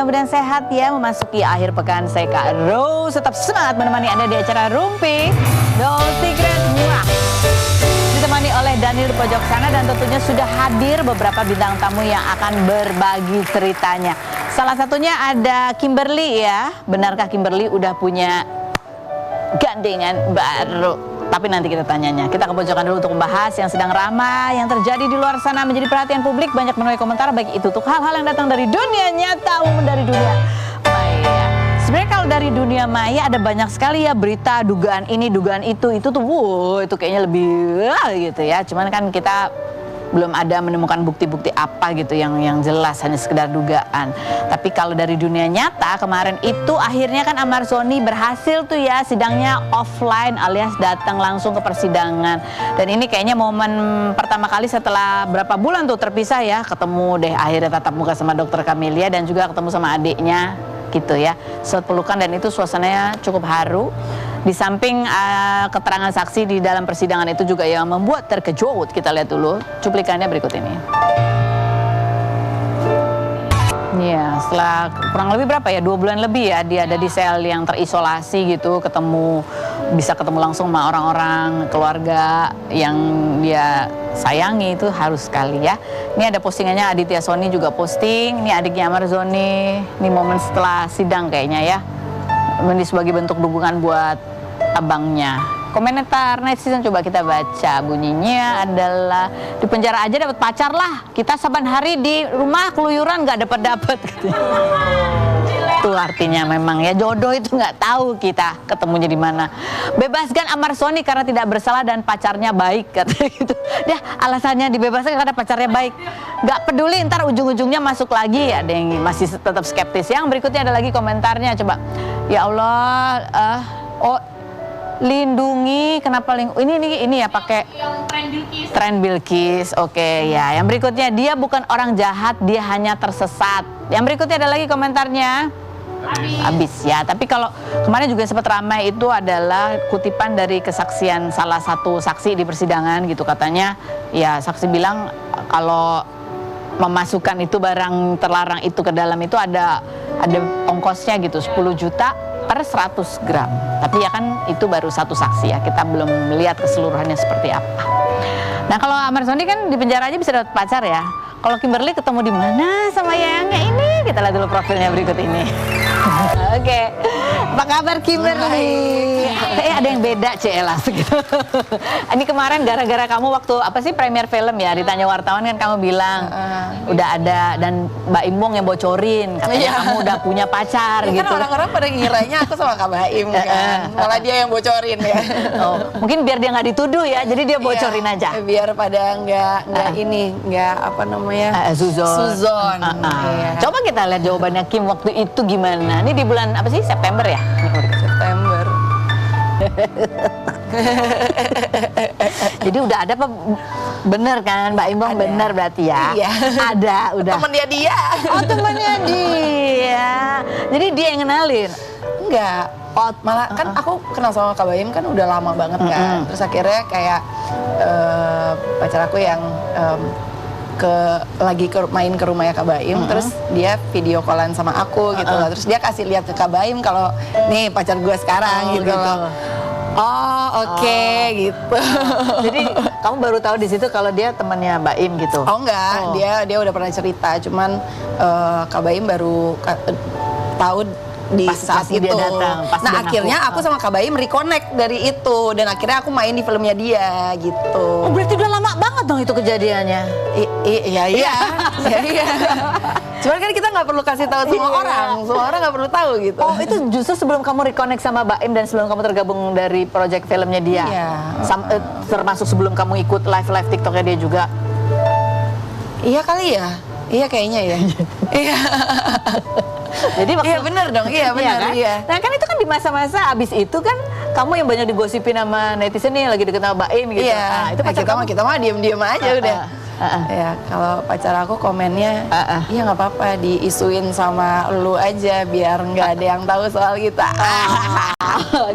mudah-mudahan sehat ya. Memasuki akhir pekan, saya Kak Rose tetap semangat menemani Anda di acara Rumpi No Secret Murah. Ditemani oleh Daniel di pojok sana, dan tentunya sudah hadir beberapa bintang tamu yang akan berbagi ceritanya. Salah satunya ada Kimberly ya. Benarkah Kimberly udah punya gandengan baru? Tapi nanti kita tanyanya. Kita ke pojokan dulu untuk membahas yang sedang ramai, yang terjadi di luar sana, menjadi perhatian publik, banyak menuai komentar, baik itu untuk hal-hal yang datang dari dunia nyata maupun dari dunia maya. Sebenarnya kalau dari dunia maya ada banyak sekali ya berita, dugaan ini, dugaan itu tuh, wow, itu kayaknya lebih gitu ya. Cuman kan kita belum ada menemukan bukti-bukti apa gitu yang jelas, hanya sekedar dugaan. Tapi kalau dari dunia nyata, kemarin itu akhirnya kan Ahmad Zhoni berhasil tuh ya sidangnya offline alias datang langsung ke persidangan. Dan ini kayaknya momen pertama kali setelah berapa bulan tuh terpisah ya, ketemu deh akhirnya tatap muka sama Dokter Camelia dan juga ketemu sama adiknya gitu ya. Saat pelukan, dan itu suasananya cukup haru. Di samping keterangan saksi di dalam persidangan itu juga yang membuat terkejut. Kita lihat dulu cuplikannya berikut ini. Ya, setelah kurang lebih berapa ya, 2 bulan lebih ya dia ada di sel yang terisolasi gitu, bisa ketemu langsung sama orang-orang keluarga yang dia sayangi, itu harus sekali ya. Ini ada postingannya Aditya Sony juga posting, ini adiknya Ahmad Zhoni, ini momen setelah sidang kayaknya ya. Ini sebagai bentuk dukungan buat abangnya. Komentar netizen coba kita baca, bunyinya adalah di penjara aja dapat pacar lah, kita saban hari di rumah keluyuran nggak dapat gitu. Itu artinya memang ya jodoh itu nggak tahu kita ketemunya di mana. Bebaskan Ahmad Zhoni karena tidak bersalah dan pacarnya baik katanya gitu. Dia alasannya dibebaskan karena pacarnya baik. Nggak peduli ntar ujung-ujungnya masuk lagi. Ada yang masih tetap skeptis. Yang berikutnya ada lagi komentarnya, coba. Ya Allah, lindungi, kenapa ini ya pakai tren Bilqis. Oke ya. Yang berikutnya, dia bukan orang jahat, dia hanya tersesat. Yang berikutnya ada lagi komentarnya. Habis ya. Tapi kalau kemarin juga sempat ramai, itu adalah kutipan dari kesaksian salah satu saksi di persidangan gitu, katanya ya saksi bilang kalau memasukkan itu barang terlarang itu ke dalam itu ada ongkosnya gitu, 10 juta per 100 gram. Tapi ya kan itu baru satu saksi ya, kita belum melihat keseluruhannya seperti apa. Nah kalau Ahmad Zhoni kan di penjara aja bisa dapat pacar ya. Kalau Kimberly ketemu di mana sama yayangnya ini? Kita lihat dulu profilnya berikut ini. Oke, apa kabar Kimberly? Ada yang beda Cielas gitu. Ini kemarin gara-gara kamu waktu apa sih premier film ya, ditanya wartawan kan kamu bilang udah ada, dan Mbak Imbong yang bocorin katanya kamu udah punya pacar gitu. Kan orang-orang pada ngiranya aku sama Kak Baim kan, malah dia yang bocorin ya. Oh, mungkin biar dia nggak dituduh ya, jadi dia bocorin aja. Biar pada nggak apa namanya, suzon. Iya. Coba kita lihat jawabannya Kim waktu itu gimana. Ini di bulan apa sih, September ya? September. Jadi udah ada apa? Bener kan Mbak Imbong? Bener berarti ya? Iya. Ada, udah. Temennya dia. Oh, temennya dia. Jadi dia yang kenalin? Enggak. Malah kan aku kenal sama Kak Baim kan udah lama banget kan. Terus akhirnya kayak pacar aku yang main ke rumahnya Kak Baim, terus dia video callan sama aku gitu loh. Terus dia kasih lihat ke Kak Baim kalau nih pacar gue sekarang gitu loh. Oh oke, gitu. Jadi kamu baru tahu di situ kalau dia temannya Mbak Im gitu? Oh enggak, dia udah pernah cerita, cuman Kak Baim baru tahu di saat itu. Dia datang, nah akhirnya aku sama Kak Baim reconnect dari itu, dan akhirnya aku main di filmnya dia gitu. Oh berarti udah lama banget dong itu kejadiannya? Iya. Cuman kan kita nggak perlu kasih tahu semua orang nggak perlu tahu gitu. Oh itu justru sebelum kamu reconnect sama Mbak Im dan sebelum kamu tergabung dari project filmnya dia? Iya. Termasuk sebelum kamu ikut live TikToknya dia juga? Iya kali ya, iya kayaknya ya. Iya. Jadi waktu, iya benar dong, iya benar. Kan? Iya. Nah kan itu kan di masa-masa abis itu kan kamu yang banyak digosipin sama netizen nih lagi deket sama Mbak Im gitu. Iya. Nah, itu pacar kita mah diem-diem aja udah. Ya kalau pacar aku komennya, iya nggak apa-apa diisuin sama lu aja biar nggak ada yang tahu soal kita.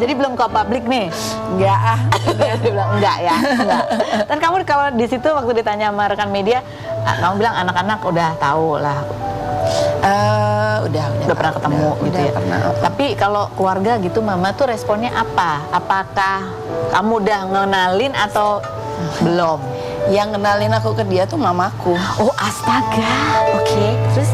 Jadi belum ke publik nih? Enggak. Dia bilang enggak ya. Enggak. Dan kamu kalau di situ waktu ditanya sama rekan media, kamu bilang anak-anak udah tahu lah. Udah pernah ketemu gitu udah ya. pernah. Tapi kalau keluarga gitu mama tuh responnya apa? Apakah kamu udah ngenalin atau belum? Yang kenalin aku ke dia tuh mamaku. Oh astaga, oke. Terus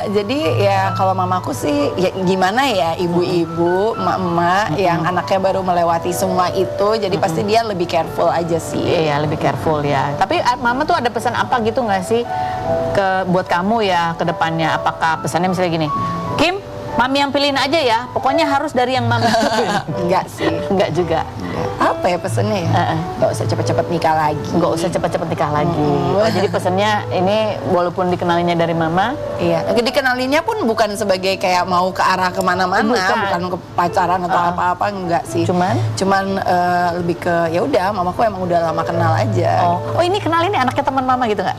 Jadi ya kalau mamaku sih ya gimana ya, ibu-ibu, emak-emak yang anaknya baru melewati semua itu, jadi pasti dia lebih careful aja sih. Iya lebih careful ya. Tapi mama tuh ada pesan apa gitu nggak sih buat kamu ya ke depannya? Apakah pesannya misalnya gini, Kim, mami yang pilihin aja ya, pokoknya harus dari yang mami. Enggak sih. Enggak juga. Apa ya pesennya ya? Nggak usah cepet-cepet nikah lagi. Nggak usah cepet-cepet nikah lagi. Oh, jadi pesannya ini walaupun dikenalinya dari mama. Iya, dikenalinnya pun bukan sebagai kayak mau ke arah kemana-mana, bukan ke pacaran atau apa-apa, enggak sih. Cuman lebih ke ya udah, mamaku emang udah lama kenal aja. Oh ini kenalin anaknya teman mama gitu nggak?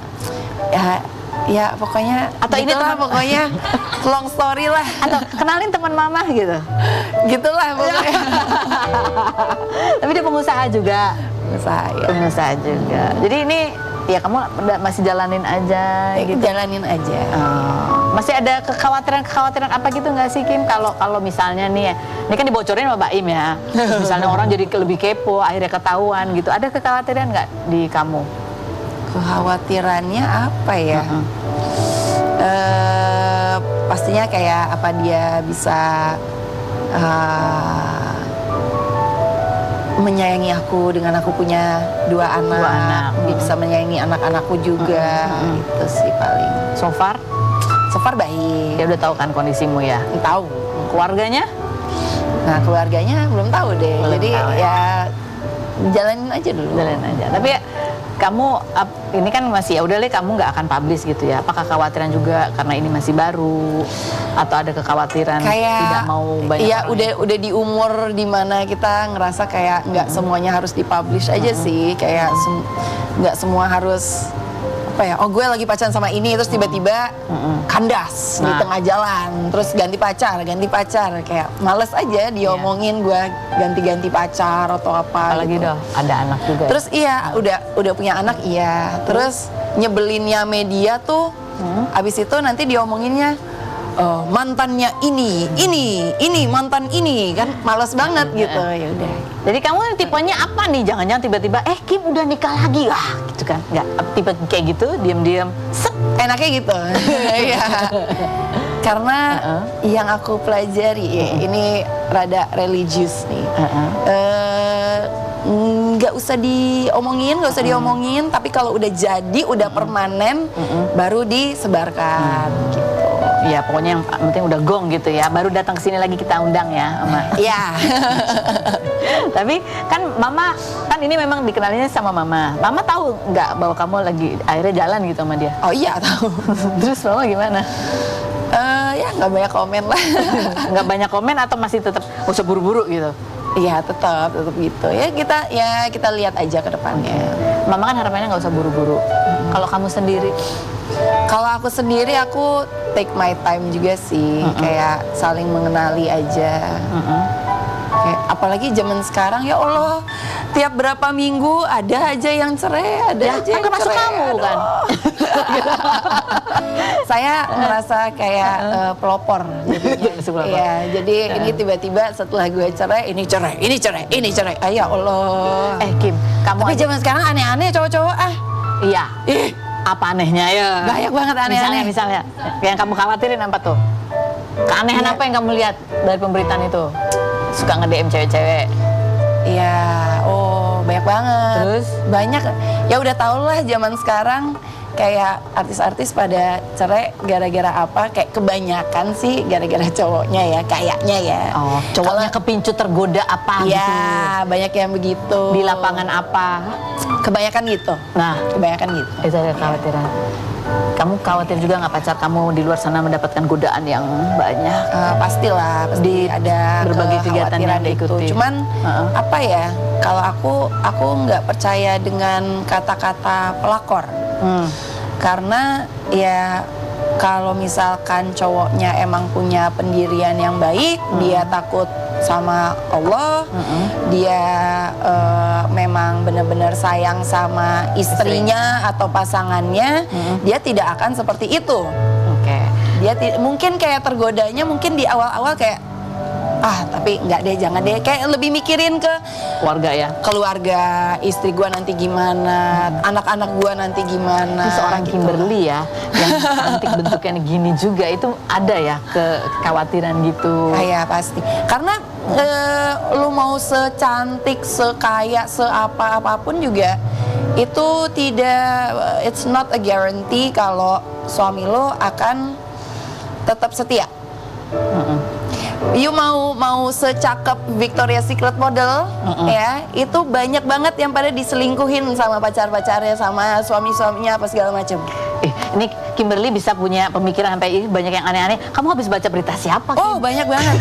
Ya pokoknya atau ini lah pokoknya long story lah, atau kenalin teman mama gitu. Gitulah pokoknya. Tapi dia pengusaha juga. Pengusaha juga. Jadi ini ya kamu masih jalanin aja gitu. Jalanin aja. Masih ada kekhawatiran apa gitu nggak sih Kim? Kalau misalnya nih ya, ini kan dibocorin sama Baim ya. Misalnya orang jadi lebih kepo, akhirnya ketahuan gitu. Ada kekhawatiran nggak di kamu? Kekhawatirannya apa ya? Pastinya kayak apa dia bisa menyayangi aku dengan aku punya dua anak. Dia bisa menyayangi anak-anakku juga. Itu sih paling. So far baik. Dia udah tahu kan kondisimu ya? Tahu. Keluarganya? Nah keluarganya belum tahu deh. Jadi tahu, ya jalanin aja dulu. Jalanin aja. Tapi ya, kamu ini kan masih ya udah deh kamu nggak akan publish gitu ya. Apakah kekhawatiran juga karena ini masih baru atau ada kekhawatiran kayak, tidak mau banyak iya orang udah di umur dimana kita ngerasa kayak nggak semuanya harus dipublish aja sih. Kayak nggak semua harus apa ya, oh gue lagi pacaran sama ini terus tiba-tiba kandas di tengah jalan, terus ganti pacar kayak males aja diomongin gue ganti-ganti pacar atau apa. Apalagi gitu. dong ada anak juga. Terus iya udah punya anak iya. Terus nyebelinnya media tuh abis itu nanti diomonginnya mantannya ini mantan ini kan males banget gitu. Ya udah. Jadi kamu tipenya apa nih? Jangan-jangan tiba-tiba Kim udah nikah lagi gitu kan? Nggak tipe kayak gitu diam-diam enaknya gitu. Iya. Karena yang aku pelajari ini rada religius nih. Nggak usah diomongin, tapi kalau udah jadi, udah permanen, baru disebarkan gitu. Ya pokoknya yang penting udah gong gitu ya, baru datang ke sini lagi kita undang ya, Mama. Iya. Tapi kan Mama, kan ini memang dikenalinnya sama Mama. Mama tahu nggak bahwa kamu lagi akhirnya jalan gitu sama dia? Oh iya tahu. Terus Mama gimana? Ya nggak banyak komen lah. Nggak banyak komen atau masih tetap usah buru-buru gitu? Iya tetap gitu. Ya kita lihat aja ke depannya. Mama kan harapannya nggak usah buru-buru. Kalau kamu sendiri? Kalau aku sendiri aku take my time juga sih, kayak saling mengenali aja. Kayak, apalagi zaman sekarang ya Allah, tiap berapa minggu ada aja yang cerai, ada aja yang termasuk cerai. kamu kan? Saya merasa kayak pelopor jadinya. Iya, jadi ini tiba-tiba setelah gue cerai, ini cerai. Ya Allah. Kim, kamu tapi zaman sekarang aneh-aneh cowok-cowok Iya. Apa anehnya ya? Banyak banget aneh-aneh. Misalnya, yang kamu khawatirin apa tuh? Keanehan apa yang kamu lihat dari pemberitaan itu? Suka nge-DM cewek-cewek? Iya, banyak banget. Terus? Banyak, ya udah tau lah zaman sekarang kayak artis-artis pada cerai gara-gara apa? Kayak kebanyakan sih gara-gara cowoknya ya, kayaknya ya. Oh, cowoknya kepincut tergoda apa gitu? Iya, banyak yang begitu. Di lapangan apa? Kebanyakan gitu. Nah, kebanyakan gitu. Itu ada kekhawatiran. Kamu khawatir juga nggak pacar kamu di luar sana mendapatkan godaan yang banyak? Pastilah, pasti ada berbagai kegiatan yang itu. diikuti. Cuman apa ya? Kalau aku nggak percaya dengan kata-kata pelakor. Karena ya kalau misalkan cowoknya emang punya pendirian yang baik, dia takut sama Allah, dia memang benar-benar sayang sama istrinya atau pasangannya, dia tidak akan seperti itu. Oke. Dia mungkin kayak tergodanya mungkin di awal-awal kayak tapi enggak deh, jangan deh, kayak lebih mikirin ke Keluarga ya. keluarga, istri gua nanti gimana, anak-anak gua nanti gimana. Ini seorang gitu. Kimberly ya, yang cantik bentuknya gini juga, itu ada ya kekhawatiran gitu. Iya pasti. Karena lu mau secantik, sekaya, apapun juga itu tidak, it's not a guarantee kalau suami lu akan tetap setia. You mau secakep Victoria's Secret model ya, itu banyak banget yang pada diselingkuhin sama pacar-pacarnya, sama suami-suaminya apa segala macam. Ini Kimberly bisa punya pemikiran sampai banyak yang aneh-aneh. Kamu habis baca berita siapa? Kim? Oh banyak banget.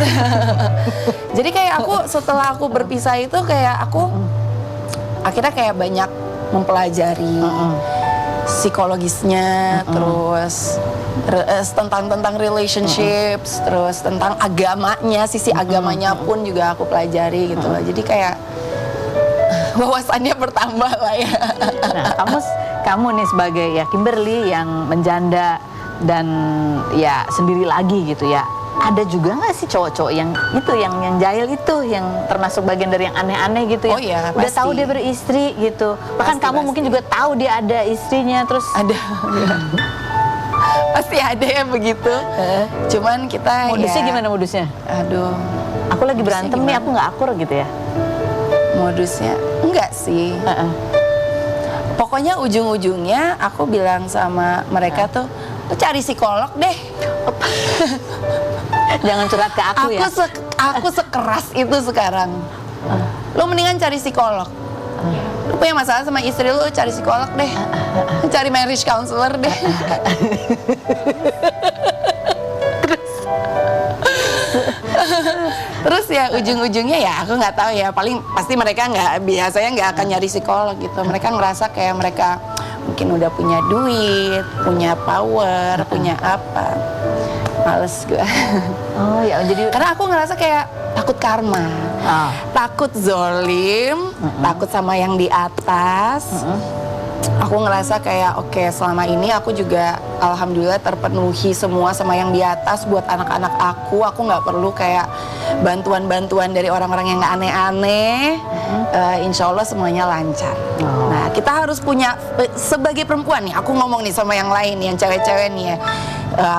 Jadi kayak aku setelah aku berpisah itu kayak aku akhirnya kayak banyak mempelajari psikologisnya, terus tentang relationships, terus tentang agamanya, sisi agamanya pun juga aku pelajari gitu loh. Jadi kayak wawasannya bertambah lah ya. Nah, kamu nih sebagai ya Kimberly yang menjanda dan ya sendiri lagi gitu ya. Ada juga nggak sih cowok-cowok yang jahil itu, yang termasuk bagian dari yang aneh-aneh gitu ya? Oh iya, udah pasti. tahu dia beristri gitu. Bahkan kamu Pasti. mungkin juga tahu dia ada istrinya, terus Ada. Pasti ada yang begitu. Cuman kita modusnya ya, gimana modusnya? Aduh, Aku lagi berantem nih, aku nggak akur gitu ya? modusnya enggak sih. Pokoknya ujung-ujungnya aku bilang sama mereka tuh, lu cari psikolog deh. Jangan curhat ke aku ya. Aku sekeras itu sekarang. Lu mendingan cari psikolog. Lu punya masalah sama istri lu, cari psikolog deh. Cari marriage counselor deh. Terus ya ujung-ujungnya ya aku nggak tahu ya, paling pasti mereka biasanya nggak akan nyari psikolog gitu. Mereka ngerasa kayak mereka mungkin udah punya duit, punya power, punya apa. Males gue. Oh ya, jadi Karena aku ngerasa kayak takut karma, takut zolim, takut sama yang di atas. Aku ngerasa kayak oke, selama ini aku juga alhamdulillah terpenuhi semua sama yang di atas buat anak-anak aku. Aku nggak perlu kayak bantuan-bantuan dari orang-orang yang nggak aneh-aneh. Insya Allah semuanya lancar. Nah, kita harus punya sebagai perempuan nih. Aku ngomong nih sama yang lain, yang cewek-cewek nih ya.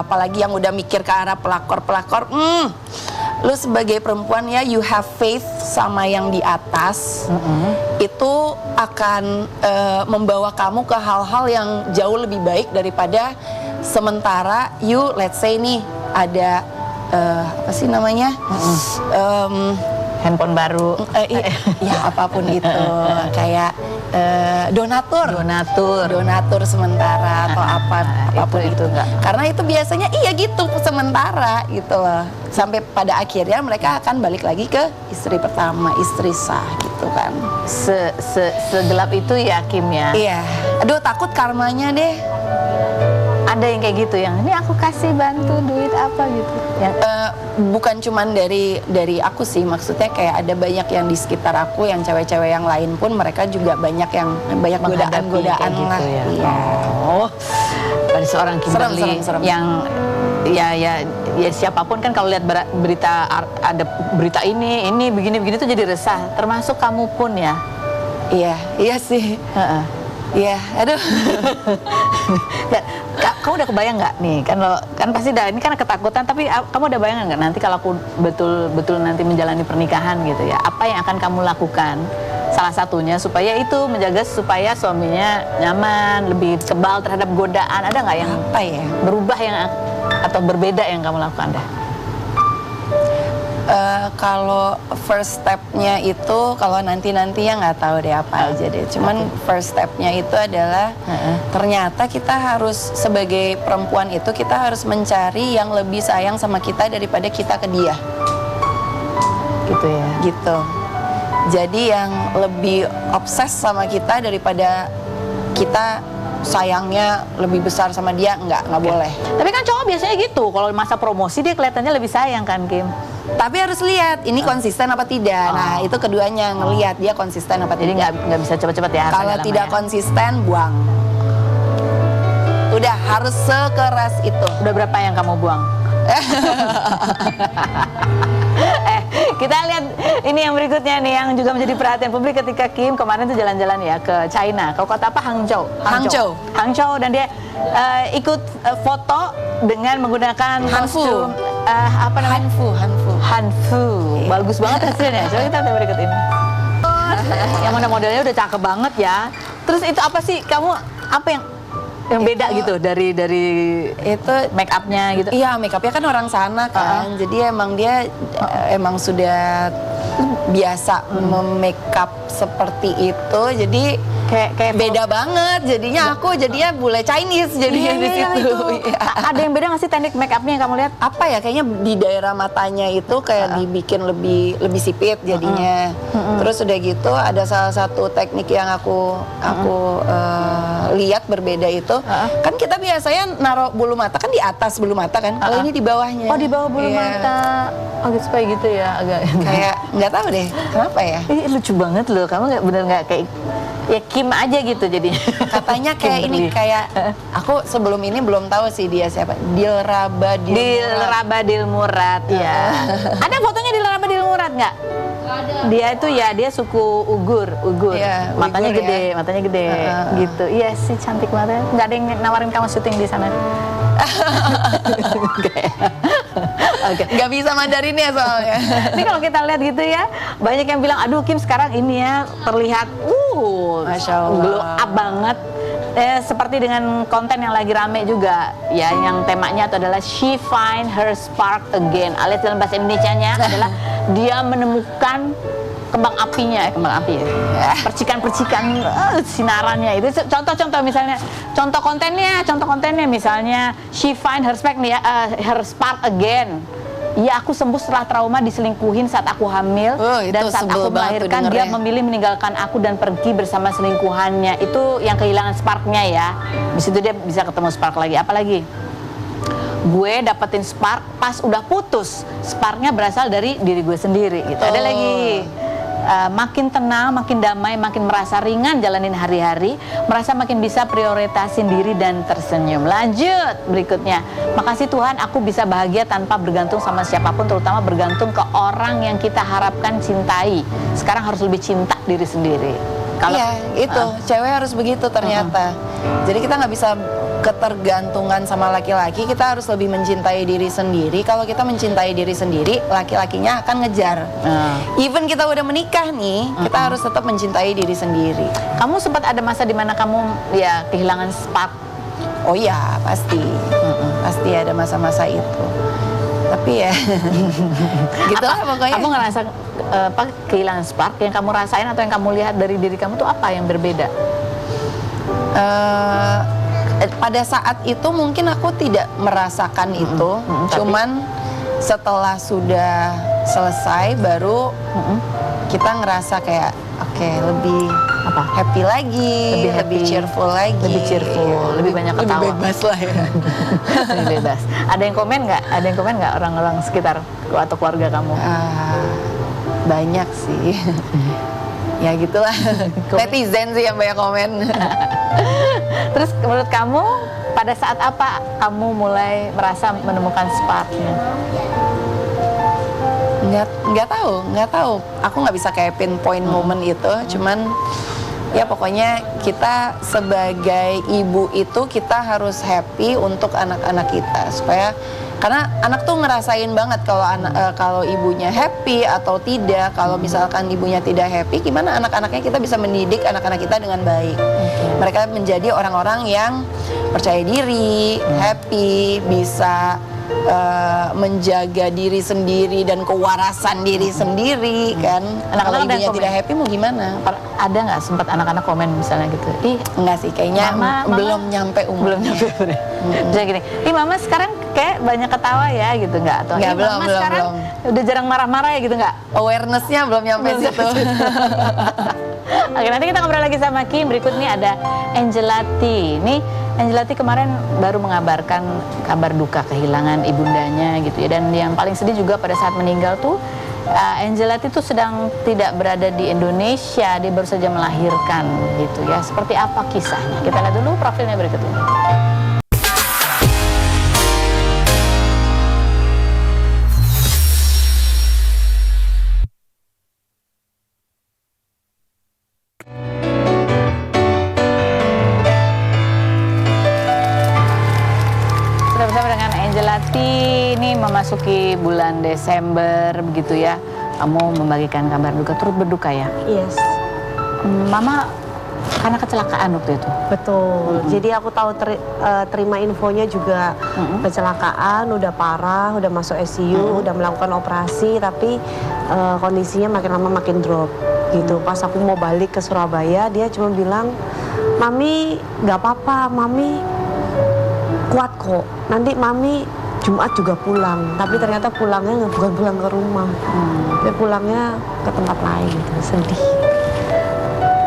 Apalagi yang udah mikir ke arah pelakor-pelakor. Lu sebagai perempuan ya, you have faith sama yang di atas. Itu akan membawa kamu ke hal-hal yang jauh lebih baik daripada sementara you, let's say nih ada apa sih namanya, handphone baru. ya apapun itu, kayak donatur sementara atau apapun itu. enggak. Karena itu biasanya iya gitu sementara gitu loh. Sampai pada akhirnya mereka akan balik lagi ke istri pertama, istri sah gitu kan. Segelap itu ya Kim ya. Iya. Aduh takut karmanya deh. Ada yang kayak gitu, yang ini aku kasih bantu duit apa gitu. Yang Bukan cuman dari aku sih, maksudnya kayak ada banyak yang di sekitar aku, yang cewek-cewek yang lain pun mereka juga banyak menghadapi godaan-godaan kayak lah. gitu ya. Iya. Oh, pada seorang Kimberly Serem. yang ya siapapun kan kalau lihat berita, ada berita ini begini tuh jadi resah. Termasuk kamu pun ya. Iya sih. Iya, aduh. Kamu udah kebayang nggak nih, kan pasti ini kan ketakutan, tapi kamu udah bayang nggak nanti kalau aku betul nanti menjalani pernikahan gitu ya, apa yang akan kamu lakukan? Salah satunya supaya itu menjaga supaya suaminya nyaman, lebih kebal terhadap godaan. Ada nggak yang Apa ya? berubah atau berbeda yang kamu lakukan dah? Kalau first stepnya itu, kalau nantinya nggak tahu deh apa aja deh. Cuman first stepnya itu adalah ternyata kita harus sebagai perempuan itu kita harus mencari yang lebih sayang sama kita daripada kita ke dia. Gitu ya. Gitu. Jadi yang lebih obses sama kita daripada kita sayangnya lebih besar sama dia, nggak boleh. Tapi kan cowok biasanya gitu, kalau masa promosi dia kelihatannya lebih sayang kan Kim? Tapi harus lihat ini konsisten apa tidak. Nah itu keduanya, ngelihat dia konsisten apa Jadi tidak. nggak bisa cepet-cepet ya. harus Kalau agak lama tidak ya. konsisten, buang. Udah harus sekeras itu. Udah berapa yang kamu buang? Kita lihat ini yang berikutnya nih yang juga menjadi perhatian publik ketika Kim kemarin tuh jalan-jalan ya ke China, ke kota apa? Hangzhou dan dia ikut foto dengan menggunakan Hanfu. kostum apa namanya? Hanfu. Bagus banget hasilnya. Coba kita lihat berikut ini. Yang mana modelnya udah cakep banget ya. Terus itu apa sih kamu apa yang beda gitu dari Itu make upnya gitu? iya, make upnya kan orang sana kan. Jadi emang dia emang sudah biasa make up seperti itu. Jadi Kayak beda banget. Jadinya aku jadinya bule Chinese jadinya di situ. Iya. Ada yang beda nggak sih teknik make upnya yang kamu lihat? Apa ya, kayaknya di daerah matanya itu kayak dibikin lebih sipit jadinya. Terus udah gitu ada salah satu teknik yang aku lihat berbeda itu. Kan kita biasanya naruh bulu mata kan di atas bulu mata kan. Kalau ini di bawahnya. Oh, di bawah bulu Iya. mata. Oh gitu, supaya gitu ya agak. Kayak nggak tahu deh kenapa ya. Ih, lucu banget loh. Kamu nggak kayak ya Kim aja gitu jadinya. Katanya kayak ini kayak aku sebelum ini belum tahu sih dia siapa. Dilraba Dilmurad ya. Ada fotonya Dilraba Dilmurad nggak? Dia itu ya dia suku Uighur. Iya, matanya Uighur gede, ya. matanya gede gitu. Iya sih cantik banget. Nggak ada yang nawarin kamu syuting di sana. Oke. Nggak bisa Mandarinnya soalnya. Ini kalau kita lihat gitu ya, banyak yang bilang, aduh Kim sekarang ini ya terlihat, Masya Allah. glow up banget. Seperti dengan konten yang lagi rame juga, ya yang temanya itu adalah She Find Her Spark Again. Alias dalam bahasa Indonesianya adalah dia menemukan kembang apinya, percikan-percikan sinarannya itu. Contoh-contoh misalnya, contoh kontennya misalnya She Find Her Spark nih ya, Her Spark Again. Ya, aku sembuh setelah trauma diselingkuhin saat aku hamil Itu dan saat sebel aku banget tuh melahirkan dia dengernya. memilih meninggalkan aku dan pergi bersama selingkuhannya. Itu yang kehilangan sparknya ya. Di situ dia bisa ketemu spark lagi. Apalagi gue dapetin spark pas udah putus. Sparknya berasal dari diri gue sendiri gitu. Ada lagi makin tenang, makin damai, makin merasa ringan jalanin hari-hari, merasa makin bisa prioritasin diri dan tersenyum. Lanjut berikutnya. Makasih Tuhan aku bisa bahagia tanpa bergantung sama siapapun, terutama bergantung ke orang yang kita harapkan cintai. Sekarang harus lebih cinta diri sendiri. Iya, itu cewek harus begitu ternyata. Jadi kita nggak bisa ketergantungan sama laki-laki, kita harus lebih mencintai diri sendiri. Kalau kita mencintai diri sendiri, laki-lakinya akan ngejar. Even kita udah menikah nih, kita harus tetap mencintai diri sendiri. Kamu sempat ada masa di mana kamu ya kehilangan spark? Oh iya, pasti. Pasti ada masa-masa itu. Tapi ya, gitulah pokoknya. Kamu ngerasa kehilangan spark yang kamu rasain atau yang kamu lihat dari diri kamu tuh apa yang berbeda? Pada saat itu mungkin aku tidak merasakan itu, cuman setelah sudah selesai baru kita ngerasa kayak oke, lebih happy lagi, lebih cheerful lagi, lebih banyak ketawa, lebih bebas lah ya. lebih bebas. Ada yang komen nggak orang-orang sekitar atau keluarga kamu? Banyak sih. Ya gitulah. Netizen sih yang banyak komen. Terus menurut kamu pada saat apa kamu mulai merasa menemukan sparknya? Nggak tahu. Aku nggak bisa kayak pinpoint moment itu. Cuman ya pokoknya kita sebagai ibu itu kita harus happy untuk anak-anak kita supaya karena anak tuh ngerasain banget kalau ibunya happy atau tidak. Kalau misalkan ibunya tidak happy, gimana anak-anaknya kita bisa mendidik anak-anak kita dengan baik. Mereka menjadi orang-orang yang percaya diri, happy, bisa menjaga diri sendiri dan kewarasan diri sendiri kan. Kalau ibunya tidak happy mau gimana? Ada nggak sempat anak-anak komen misalnya gitu? Ih, enggak sih, kayaknya Mama, belum nyampe umurnya. belum nyampe. Jadi gini, ih mama sekarang kayak banyak ketawa ya gitu nggak? Atau Nggak, ih belum, mama belum, sekarang udah jarang marah-marah ya gitu nggak? Awareness-nya belum nyampe situ. Oke, nanti kita ngobrol lagi sama Kim. Berikut nih ada Angelati. Nih, Angelati kemarin baru mengabarkan kabar duka kehilangan ibundanya gitu ya. Dan yang paling sedih juga pada saat meninggal tuh Angelati tuh sedang tidak berada di Indonesia. Dia baru saja melahirkan gitu ya. Seperti apa kisahnya? Kita lihat dulu profilnya berikut ini. Ini memasuki bulan Desember begitu ya. Kamu membagikan kabar duka, turut berduka ya? Yes. Mama karena kecelakaan waktu itu. Betul. Jadi aku tahu terima infonya juga kecelakaan, udah parah, udah masuk ICU, udah melakukan operasi, tapi kondisinya makin lama makin drop gitu. Pas aku mau balik ke Surabaya, dia cuma bilang, "Mami nggak apa-apa, Mami kuat kok. Nanti Mami Jumat juga pulang." Tapi ternyata pulangnya bukan pulang ke rumah, dia pulangnya ke tempat lain gitu. Sedih.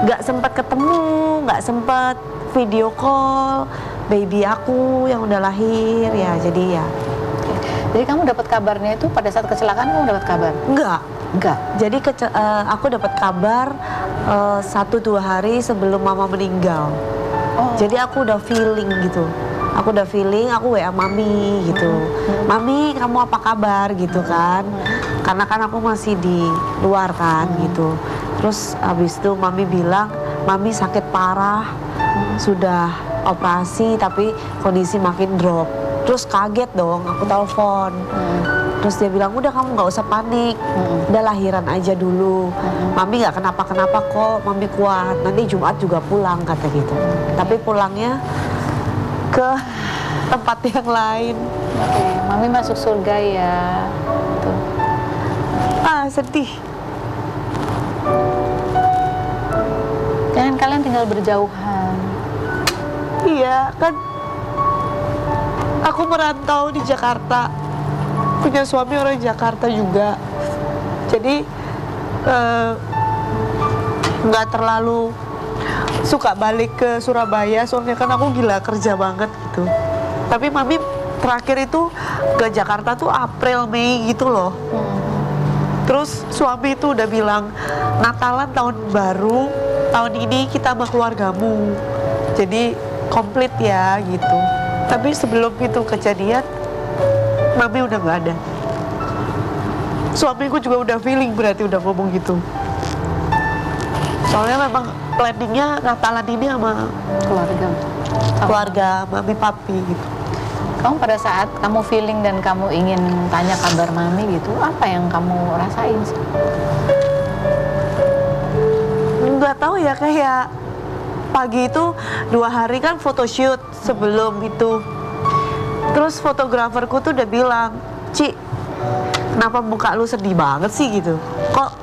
Nggak sempat ketemu, nggak sempat video call baby aku yang udah lahir ya. Jadi ya. Jadi kamu dapat kabarnya itu pada saat kecelakaan, kamu dapat kabar? Enggak. Jadi aku dapat kabar 1-2 hari sebelum mama meninggal. Jadi aku udah feeling gitu. Aku WA mami gitu. "Mami, kamu apa kabar?" gitu kan. Karena kan aku masih di luar kan gitu. Terus habis itu mami bilang, "Mami sakit parah, sudah operasi tapi kondisi makin drop." Terus kaget dong, aku telepon. Terus dia bilang, "Udah kamu nggak usah panik, udah lahiran aja dulu. Mami nggak kenapa-kenapa kok, Mami kuat. Nanti Jumat juga pulang," kata gitu. Tapi pulangnya ke tempat yang lain. Oke, Mami masuk surga ya. Tuh. Sedih. Jangan kalian tinggal berjauhan. Iya, kan aku merantau di Jakarta. Punya suami orang Jakarta juga. Jadi nggak terlalu suka balik ke Surabaya, soalnya kan aku gila kerja banget gitu. Tapi mami terakhir itu ke Jakarta tuh April Mei gitu loh. Terus suami itu udah bilang, "Natalan tahun baru, tahun ini kita sama keluargamu. Jadi komplit ya," gitu. Tapi sebelum itu kejadian, mami udah nggak ada. Suamiku juga udah feeling berarti udah ngomong gitu. Soalnya memang planningnya Natalan ini sama keluarga mami papi gitu. Kamu pada saat kamu feeling dan kamu ingin tanya kabar mami gitu, apa yang kamu rasain sih? Nggak tahu ya, kayak pagi itu 2 hari kan photoshoot sebelum itu. Terus fotograferku tuh udah bilang, "Ci, kenapa muka lu sedih banget sih gitu? Kok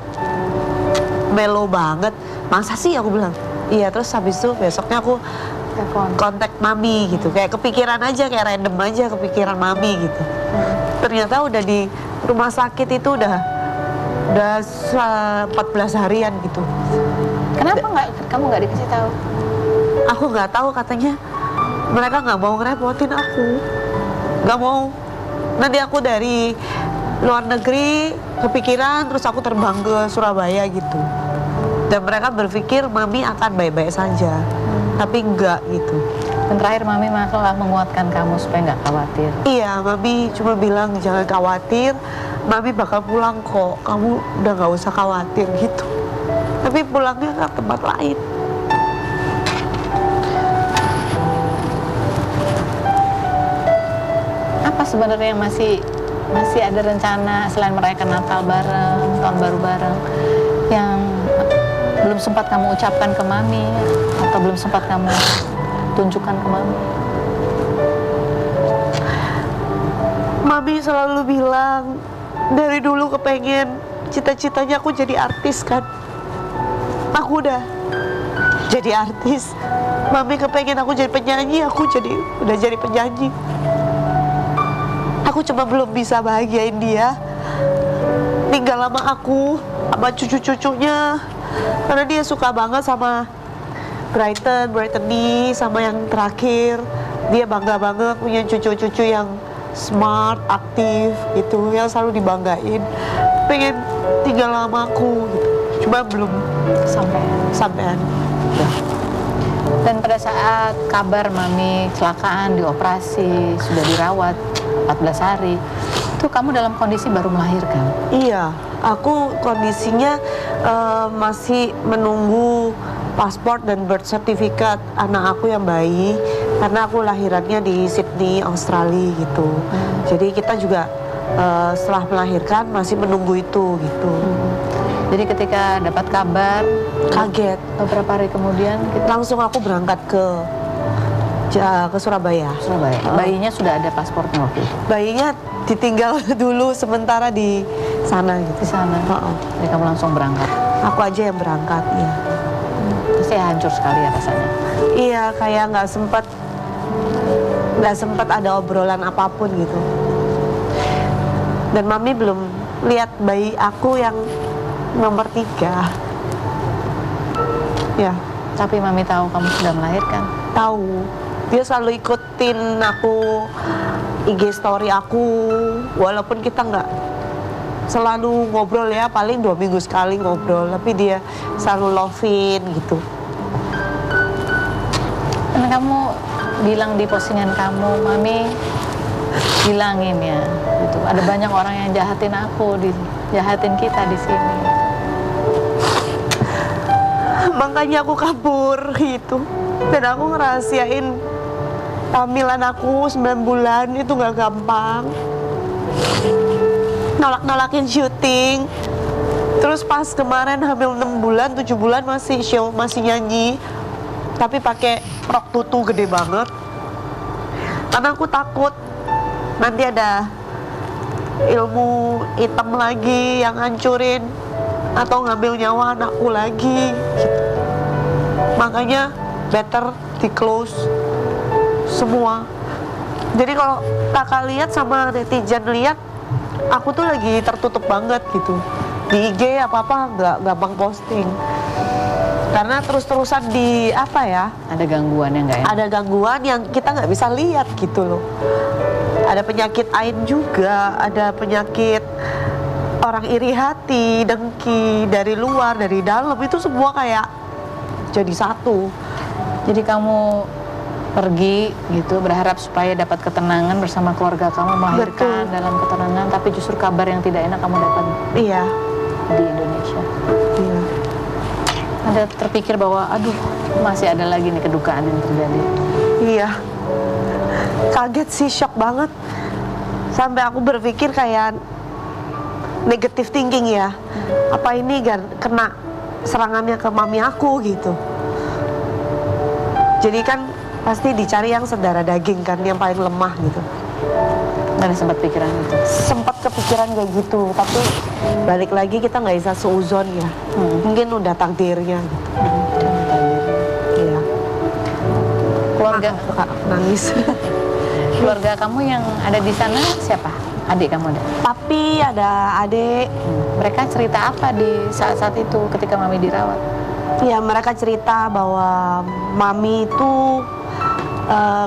melo banget? Masa sih?" Aku bilang, "Iya." Terus habis itu besoknya aku kontak mami gitu, kayak kepikiran aja, kayak random aja kepikiran mami gitu. Ternyata udah di rumah sakit itu udah 14 harian gitu. Kenapa kamu nggak dikasih tahu? Aku nggak tahu, katanya mereka nggak mau ngerepotin aku, nggak mau. Nanti aku dari luar negeri kepikiran, terus aku terbang ke Surabaya gitu. Dan mereka berpikir mami akan baik-baik saja. Tapi enggak gitu. Dan terakhir mami malah menguatkan kamu supaya nggak khawatir. Iya, mami cuma bilang jangan khawatir, mami bakal pulang kok, kamu udah nggak usah khawatir gitu. Tapi pulangnya ke tempat lain. Apa sebenarnya yang masih ada rencana selain merayakan Natal bareng, tahun baru bareng, yang belum sempat kamu ucapkan ke mami atau belum sempat kamu tunjukkan ke mami? Mami selalu bilang dari dulu kepengen, cita-citanya aku jadi artis kan. Aku udah jadi artis. Mami kepengen aku jadi penyanyi, aku udah jadi penyanyi. Aku cuma belum bisa bahagiain dia. Tinggal sama aku, sama cucu-cucunya. Karena dia suka banget sama Brighton sama yang terakhir. Dia bangga banget punya cucu-cucu yang smart, aktif gitu, yang selalu dibanggain. Pengen tinggal sama aku gitu. Cuma belum sampean. Dan pada saat kabar mami kecelakaan, dioperasi, sudah dirawat 14 hari, itu kamu dalam kondisi baru melahirkan? Iya, aku kondisinya masih menunggu paspor dan birth certificate anak aku yang bayi, karena aku lahirannya di Sydney, Australia gitu. Jadi kita juga setelah melahirkan masih menunggu itu gitu. Jadi ketika dapat kabar, Kaget. beberapa hari kemudian kita Langsung aku berangkat ke Surabaya. Surabaya. Bayinya sudah ada paspornya waktu itu? Bayinya ditinggal dulu sementara di sana gitu. Di sana? Jadi kamu langsung berangkat? Aku aja yang berangkat, iya. Pasti hancur sekali ya rasanya? Iya, kayak nggak sempet ada obrolan apapun gitu. Dan mami belum lihat bayi aku yang nomor 3. Ya, Tapi mami tahu kamu sudah melahirkan? tahu. Dia selalu ikutin aku, IG story aku, walaupun kita nggak selalu ngobrol ya, paling 2 minggu sekali ngobrol, tapi dia selalu loving gitu. Dan kamu bilang di postingan kamu, mami bilangin ya, gitu. Ada banyak orang yang jahatin aku, jahatin kita di sini. Makanya aku kabur gitu. Dan aku ngerahasiain kehamilan aku 9 bulan itu nggak gampang. Nolak-nolakin syuting. Terus pas kemarin hamil 6 bulan, 7 bulan masih show, masih nyanyi. Tapi pakai rok tutu gede banget. Karena aku takut nanti ada ilmu hitam lagi yang hancurin atau ngambil nyawa anakku lagi gitu. Makanya better di close semua. Jadi kalau kakak lihat sama netizen lihat, aku tuh lagi tertutup banget gitu. Di IG apa-apa nggak gampang posting. Karena terus-terusan di apa ya? Ada gangguan yang nggak enak? Ada gangguan yang kita nggak bisa lihat gitu loh. Ada penyakit ain juga, ada penyakit orang iri hati, dengki, dari luar, dari dalam, itu semua kayak jadi satu. Jadi kamu pergi gitu berharap supaya dapat ketenangan bersama keluarga kamu, melahirkan Betul. dalam ketenangan, tapi justru kabar yang tidak enak kamu dapat Iya, di Indonesia. iya. Ada terpikir bahwa aduh masih ada lagi nih kedukaan yang terjadi? Iya. Kaget sih, shock banget. Sampai aku berpikir kayak negative thinking ya. Apa ini kena serangannya ke mami aku gitu. Jadi kan pasti dicari yang sedarah daging kan, yang paling lemah gitu. Ada sempat pikiran itu? Sempat kepikiran kayak gitu, tapi balik lagi kita nggak bisa seuzon ya. Mungkin udah takdirnya gitu. Iya. Keluarga Kak, nangis. keluarga kamu yang ada di sana siapa? Adik kamu ada? Papi, ada adik. Mereka cerita apa di saat-saat itu ketika mami dirawat? Ya, mereka cerita bahwa mami itu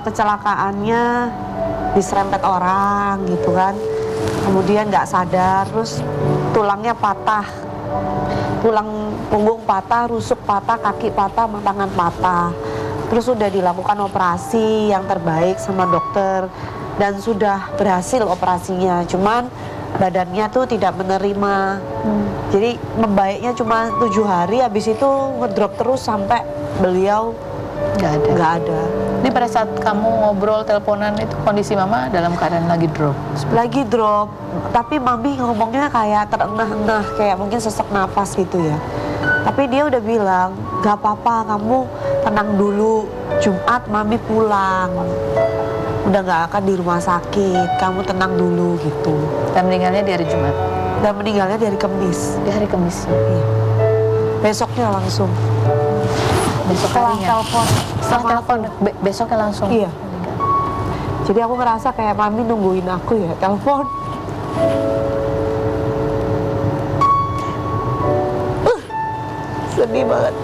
kecelakaannya diserempet orang gitu kan. Kemudian nggak sadar, terus tulangnya patah. Tulang punggung patah, rusuk patah, kaki patah, tangan patah. Terus sudah dilakukan operasi yang terbaik sama dokter dan sudah berhasil operasinya. Cuman badannya tuh tidak menerima. Jadi membaiknya cuma 7 hari, habis itu ngedrop terus sampai beliau nggak ada. Ini pada saat kamu ngobrol teleponan itu kondisi mama dalam keadaan lagi drop? Lagi drop, tapi mami ngomongnya kayak terengah-engah, kayak mungkin sesak nafas gitu ya. Tapi dia udah bilang, gak apa-apa, kamu tenang dulu, Jumat mami pulang, udah gak akan di rumah sakit, kamu tenang dulu gitu. Dan meninggalnya di hari Jumat? Dan meninggalnya di hari Kamis. Di hari Kamis? Iya. Besoknya langsung. Besok Setelah harinya? telepon Setelah sama telepon, aku. besoknya langsung? Iya. meninggal. Jadi aku ngerasa kayak mami nungguin aku ya, telepon. Sedih banget.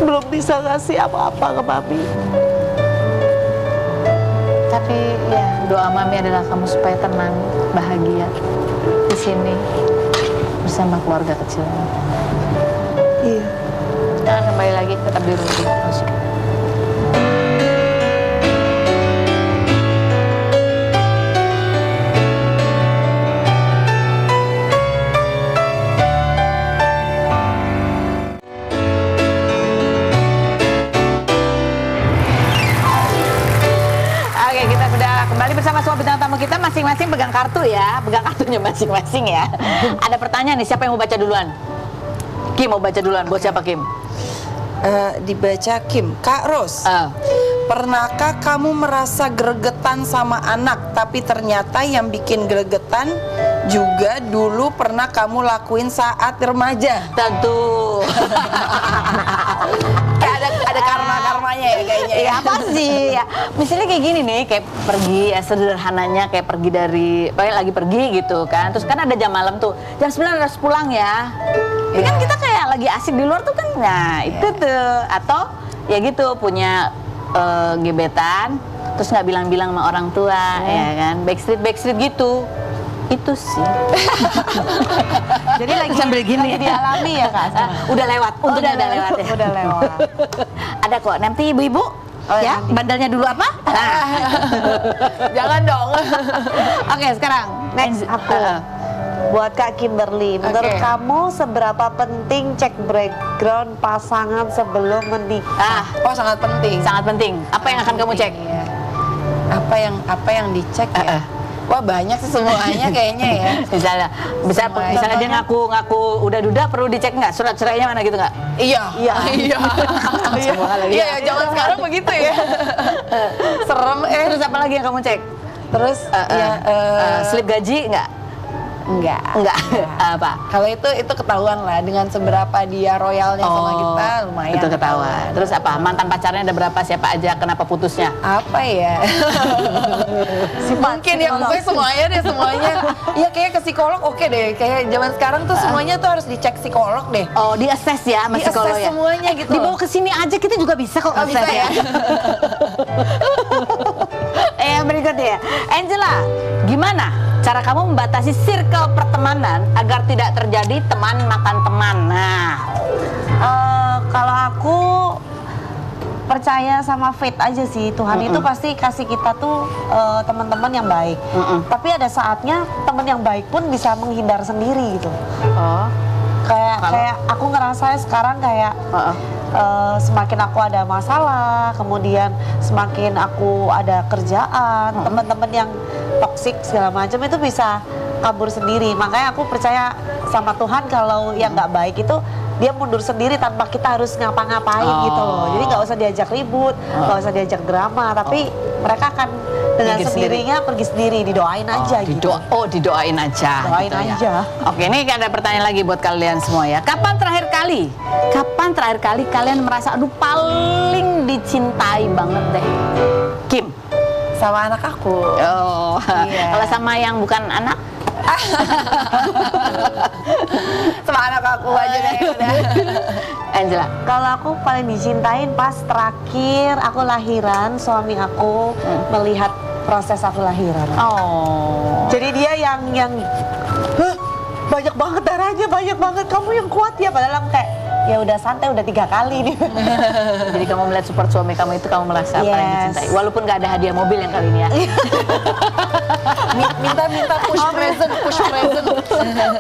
Belum bisa ngasih apa-apa ke mami. Tapi ya doa mami adalah kamu supaya tenang, bahagia di sini bersama keluarga kecilnya. Iya. Jangan kembali lagi, tetap di rumah. Oke, kita sudah kembali bersama semua bintang tamu kita, masing-masing pegang kartu ya, pegang kartunya masing-masing ya. Ada pertanyaan nih, siapa yang mau baca duluan? Kim mau baca duluan, buat siapa Kim? Dibaca Kim. Kak Ros, pernahkah kamu merasa gregetan sama anak, tapi ternyata yang bikin gregetan juga dulu pernah kamu lakuin saat remaja? Tentu. Kayak ada karma-karmanya ya kayaknya. Ya apa sih ya? Misalnya kayak gini nih, kayak pergi ya, sederhananya kayak pergi dari, kayak lagi pergi gitu kan. Terus kan ada jam malam tuh, jam 9 harus pulang ya. Ini kan kita kayak lagi asik di luar tuh kan. Nah itu tuh. Atau ya gitu punya gebetan, terus nggak bilang-bilang sama orang tua, ya kan? Backstreet gitu. Itu sih. Jadi lagi sambil gini lagi dialami ya Kak? Udah lewat, untungnya udah lewat ya. Udah lewat. Ada kok, nanti ibu-ibu ya, nanti. bandelnya dulu apa? Nah. Jangan dong. Oke, sekarang Next aku. Buat Kak Kimberly, menurut Oke. kamu seberapa penting cek background pasangan sebelum menikah? Oh, sangat penting. Sangat penting. Apa yang akan kamu cek? Iya. Apa yang dicek ya? Wah, banyak sih semuanya kayaknya ya. Misalnya dia ngaku udah duda, perlu dicek nggak? Surat cerainya mana gitu nggak? Iya. Iya. Semua lagi. Iya, zaman sekarang begitu ya. Serem. Terus apa lagi yang kamu cek? Terus Slip gaji nggak? enggak. Apa? Kalau itu ketahuan lah dengan seberapa dia royalnya sama kita, lumayan. Itu ketahuan. Terus apa? Mantan pacarnya ada berapa? Siapa aja? Kenapa putusnya? Apa ya? Mungkin ya, pokoknya semuanya. Iya, kayak ke psikolog oke deh. Kayak zaman sekarang tuh semuanya tuh harus dicek psikolog deh. Oh, di-assess ya sama Di-assess psikolog ya? semuanya gitu. Dibawa ke sini aja kita juga bisa kok Oh, bisa assess ya? Berikutnya, Angela, gimana cara kamu membatasi circle pertemanan agar tidak terjadi teman makan teman? Nah, Kalau aku percaya sama fate aja sih, Tuhan itu pasti kasih kita tuh teman-teman yang baik. Tapi ada saatnya teman yang baik pun bisa menghindar sendiri gitu. oh, Kayak aku ngerasa sekarang kayak semakin aku ada masalah, kemudian semakin aku ada kerjaan, teman-teman yang toksik segala macam itu bisa kabur sendiri. Makanya aku percaya sama Tuhan kalau yang nggak baik itu dia mundur sendiri tanpa kita harus ngapa-ngapain gitu loh. Jadi nggak usah diajak ribut, nggak usah diajak drama, tapi mereka akan dengan Pergi sendirinya pergi sendiri, didoain aja gitu. didoain aja. Doain gitu ya. aja. Oke, ini ada pertanyaan lagi buat kalian semua ya. Kapan terakhir kali kalian merasa aduh paling dicintai banget deh? Kim. Sama anak aku. Oh, Iya. kalau sama yang bukan anak? Sama anak aku aja deh udah. Angela. Kalau aku paling dicintain pas terakhir aku lahiran, suami aku melihat proses aku lahiran. Oh. Jadi dia yang "Hah, banyak banget darahnya, banyak banget, kamu yang kuat ya." Padahal aku kayak ya udah santai, udah 3 kali nih. Jadi kamu melihat support suami kamu itu kamu merasa paling Yes. dicintai. Walaupun nggak ada hadiah mobil yang kali ini ya. Minta push present.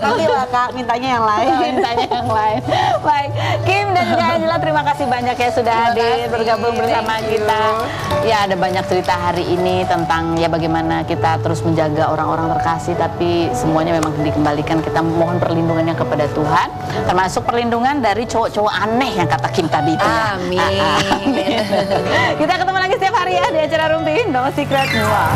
Nanti lah Kak, mintanya yang lain. Tanya yang lain. Baik, Kim dan juga Angela, terima kasih banyak ya sudah Terima hadir kasih. bergabung bersama Thank you. kita. Ya ada banyak cerita hari ini tentang ya bagaimana kita terus menjaga orang-orang terkasih, tapi semuanya memang dikembalikan, kita mohon perlindungannya kepada Tuhan, termasuk perlindungan dari cowok-cowok aneh yang kata Kim tadi itu ya. Amin. Kita ketemu lagi setiap hari ya di acara Rumpi No Secret. Wah.